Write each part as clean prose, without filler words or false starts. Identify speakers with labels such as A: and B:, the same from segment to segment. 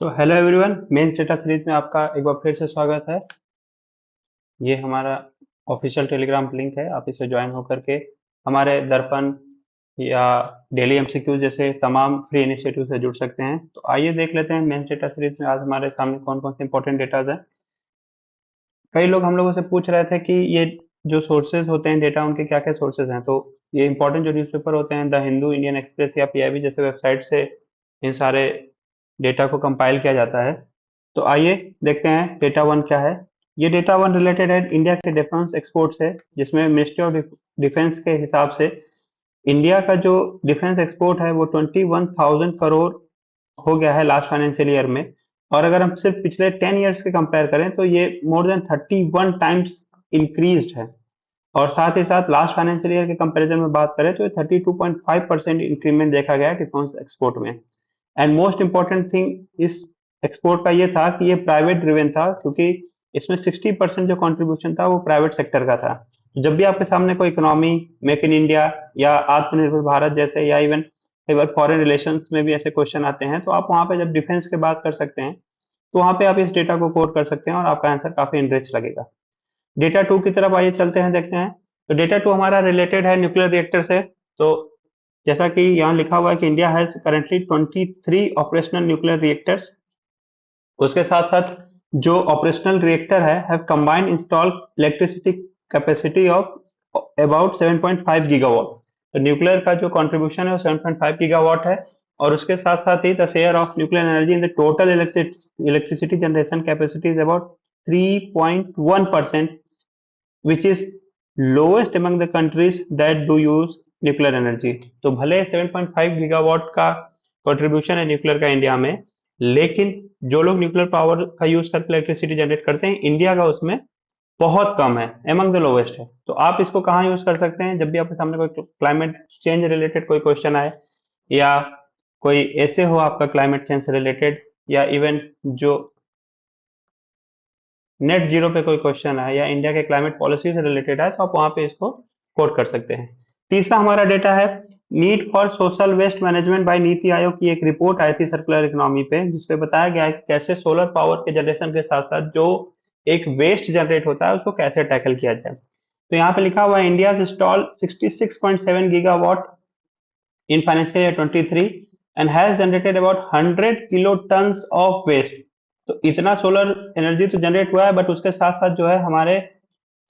A: सो hello everyone, mains data series में आपका एक बार फिर से स्वागत है। ये हमारा ऑफिशियल टेलीग्राम लिंक है, आप इसे ज्वाइन होकर के हमारे दर्पण या डेली एमसीक्यू जैसे तमाम फ्री इनिशिएटिव से जुड़ सकते हैं। तो आइए देख लेते हैं मेंस डेटा सीरीज में आज हमारे सामने कौन कौन से इंपॉर्टेंट डेटाज हैं। कई लोग हम लोगों से पूछ रहे थे कि ये जो सोर्सेज होते हैं डेटा, उनके क्या क्या सोर्सेज हैं। तो ये इंपॉर्टेंट जो न्यूज़पेपर होते हैं, द हिंदू, इंडियन एक्सप्रेस या पीआईबी जैसे वेबसाइट से इन सारे डेटा को कंपाइल किया जाता है। तो आइए देखते हैं डेटा वन क्या है। ये डेटा वन रिलेटेड है इंडिया के डिफेंस एक्सपोर्ट से, जिसमें मिनिस्ट्री ऑफ डिफेंस के हिसाब से इंडिया का जो डिफेंस एक्सपोर्ट है वो 21,000 करोड़ हो गया है लास्ट फाइनेंशियल ईयर में। और अगर हम सिर्फ पिछले 10 ईयर्स के कंपेयर करें तो ये मोर देन 31 टाइम्स इंक्रीज्ड है। और साथ ही साथ लास्ट फाइनेंशियल ईयर के कंपैरिजन में बात करें तो ये 32.5% इंक्रीमेंट देखा गया डिफेंस एक्सपोर्ट में। एंड मोस्ट इंपॉर्टेंट थिंग इस एक्सपोर्ट का ये था कि ये प्राइवेट ड्रिवन था, क्योंकि इसमें 60% जो कंट्रीब्यूशन था वो प्राइवेट सेक्टर का था। तो जब भी आपके सामने कोई इकोनॉमी, मेक इन इंडिया या आत्मनिर्भर भारत जैसे, या इवन कई बार फॉरेन रिलेशंस में भी ऐसे क्वेश्चन आते हैं, तो आप वहां पे जब डिफेंस की बात कर सकते हैं तो वहां पे आप इस डेटा को कोट कर सकते हैं और आपका आंसर काफी इनरिच लगेगा। डेटा टू की तरफ आइए चलते हैं, देखते हैं। तो डेटा टू हमारा रिलेटेड है न्यूक्लियर रिएक्टर से। तो जैसा कि यहाँ लिखा हुआ है कि India has currently 23 operational nuclear reactors. उसके साथ साथ जो ऑपरेशनल रिएक्टर है have combined install electricity capacity of about 7.5 gigawatt. तो न्यूक्लियर का जो कंट्रीब्यूशन है वो 7.5 गीगावाट है। और उसके साथ साथ ही the share of nuclear energy in the total electricity generation capacity is about 3.1%, which is lowest among the countries that do use nuclear energy। तो भले 7.5 गीगावाट का कंट्रीब्यूशन है न्यूक्लियर का इंडिया में, लेकिन जो लोग न्यूक्लियर पावर का यूज करके इलेक्ट्रिसिटी जनरेट करते हैं, इंडिया का उसमें बहुत कम है, एमंग द लोवेस्ट है। तो आप इसको कहाँ यूज कर सकते हैं? जब भी आपके सामने कोई क्लाइमेट चेंज रिलेटेड कोई क्वेश्चन आए, या कोई ऐसे हो आपका क्लाइमेट चेंज से रिलेटेड, या इवन जो नेट जीरो पे कोई क्वेश्चन है या इंडिया के क्लाइमेट पॉलिसी से रिलेटेड है, तो आप वहां पे इसको कोट कर सकते हैं। तीसरा हमारा डेटा है need for social waste management by NITI Aayog की एक रिपोर्ट आई थी सर्कुलर इकोनॉमी पे, जिसपे बताया गया है कि कैसे सोलर पावर के जनरेशन के साथ साथ जो एक वेस्ट जनरेट होता है उसको कैसे टैकल किया जाए। तो यहाँ पे लिखा हुआ है India install 66.7 gigawatt in financial year 23 and has generated about 100 kilotons of waste। तो इतना सोलर एनर्जी तो जनरेट हुआ है, बट उसके साथ साथ जो है हमारे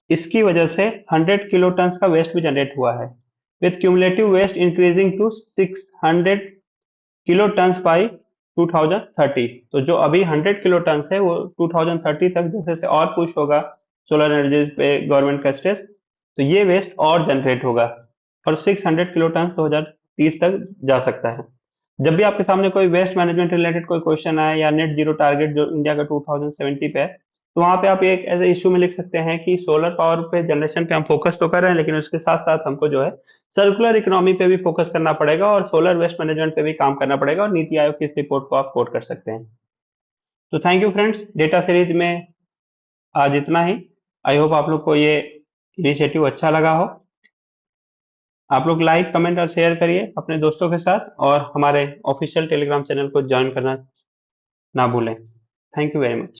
A: इसकी वजह से 100 किलोटन का वेस्ट भी जनरेट हुआ है, with cumulative waste increasing to 600 kiloton by 2030। तो जो अभी 100 किलोटन है वो 2030 तक जैसे जैसे और पुश होगा सोलर एनर्जी पे गवर्नमेंट का स्ट्रेस, तो ये वेस्ट और जनरेट होगा और 600 किलोटन 2030 तक जा सकता है। जब भी आपके सामने कोई वेस्ट मैनेजमेंट रिलेटेड कोई क्वेश्चन आए या नेट जीरो टारगेट जो इंडिया का 2070 पे है, तो वहां पे आप एक एज इश्यू में लिख सकते हैं कि सोलर पावर पे जनरेशन पे हम फोकस तो कर रहे हैं, लेकिन उसके साथ साथ हमको जो है सर्कुलर इकोनॉमी पे भी फोकस करना पड़ेगा और सोलर वेस्ट मैनेजमेंट पे भी काम करना पड़ेगा, और नीति आयोग की इस रिपोर्ट को आप कोट कर सकते हैं। तो thank you friends, data series में आज इतना ही। आई होप आप लोग को ये इनिशिएटिव अच्छा लगा हो। आप लोग लाइक, कमेंट और शेयर करिए अपने दोस्तों के साथ, और हमारे ऑफिशियल टेलीग्राम चैनल को ज्वाइन करना ना भूलें। Thank you very much.